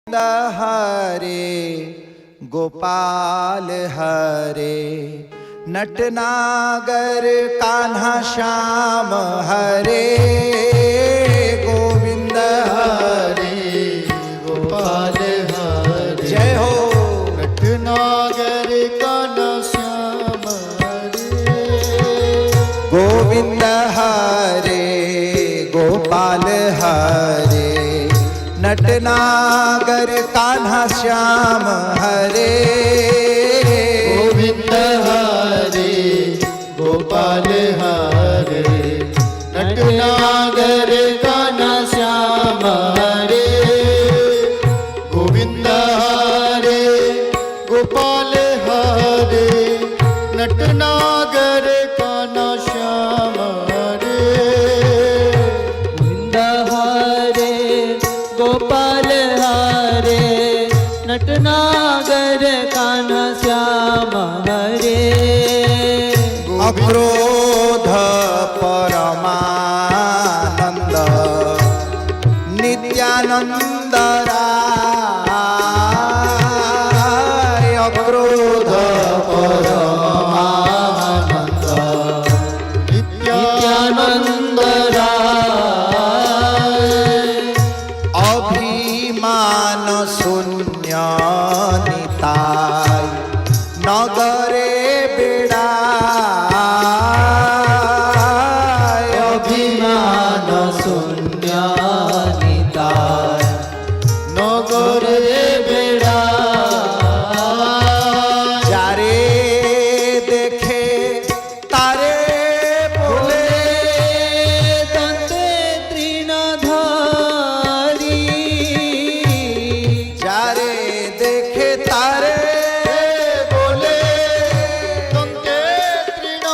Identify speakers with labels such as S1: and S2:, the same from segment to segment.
S1: हरे गोपाल हरे नटनागर कान्हा श्याम हरे गोविंद
S2: हरे गोपाल हरे
S1: जय हो
S2: नटनागर कान्हा श्याम हरे
S1: गोविंद हरे गोपाल हरे नटनागर कान्हा श्याम हरे
S2: गोविंद हरे गोपाल हरे नटनागर कान्हा श्याम हरे गोविंद हरे गोपाल हरे नटनागर कान्हा श्याम हरे
S3: गोविंद हरे गोपाल हरे नटनागर कान्हा श्याम हरे
S1: अक्रोध परमानंद नित्यानंद राय अक्रोध
S2: परमानंद नित्यानंद राय
S1: अभिमान शून्य निताय नगरे बेड़ाय
S3: अभिमान शून्य निताय
S2: नगर बेड़ा
S1: जारे देखे तारे बोले
S3: तंते तृणधारी
S1: जारे देखे तारे
S2: बोले तंते तृणधारी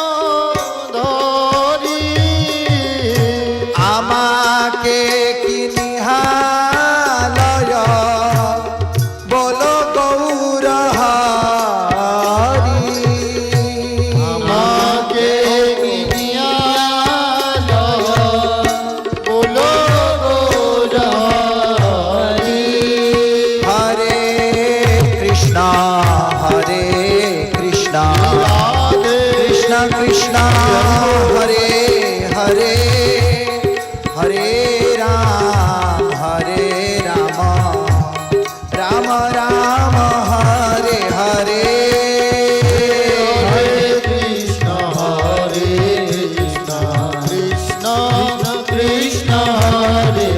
S1: আমাকে কি নিহালয় বলো গৌর হরি
S2: আমাকে কিনিয়াল বলো গৌরহরি
S1: হরে কৃষ্ণ
S2: রাধে
S1: কৃষ্ণ কৃষ্ণ হরে হরে হরে রাম রাম রাম হরে হরে
S2: हरे कृष्ण कृष्ण कृष्ण हरे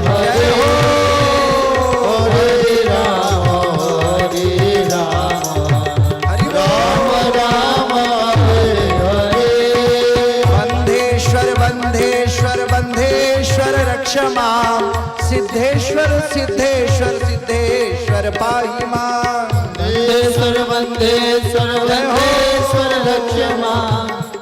S2: हरे हरे राम
S1: हरि
S2: राम राम हरे हरे
S1: बंधेश्वर बंधेश्वर बंधेश्वर रक्ष मां सिद्धेश्वर सिद्धेश्वर सिद्धेश्वर पाहि मां
S2: वंदेश्वर वंदेश्वर वंदेश्वर लक्ष्मा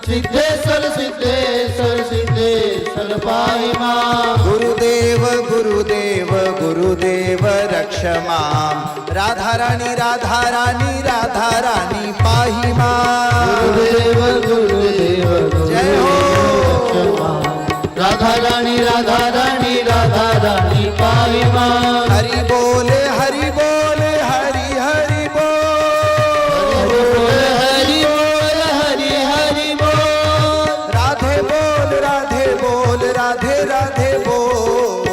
S2: सिद्धेश्वर सिद्धेश्वर सिद्धेश्वर पाहि मां
S1: गुरुदेव गुरुदेव गुरुदेव रक्ष मां राधा रानी राधा रानी राधा रानी पाहि मां
S2: गुरुदेव गुरुदेव
S1: जय हो
S2: लक्ष्मा राधा रानी राधा रानी राधा रानी पाहि मां
S1: हरि बोले हरि बोले हरि हरि बोल
S2: हरि बोल हरि हरि बोल
S1: राधे बोल राधे बोल राधे राधे बोल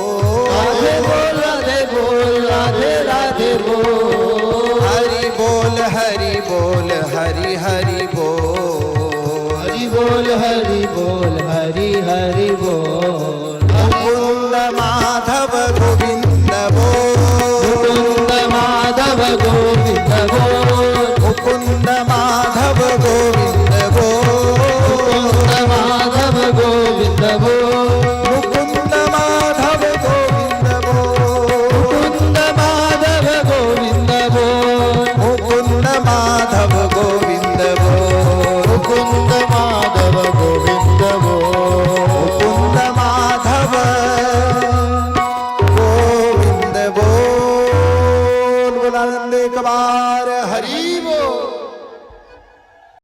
S2: राधे बोल राधे बोल राधे राधे बोल
S1: हरि बोल हरि बोल हरि हरि बोल
S2: हरि बोल हरि बोल हरि हरि बोल
S1: मुकुंद माधव गोविंद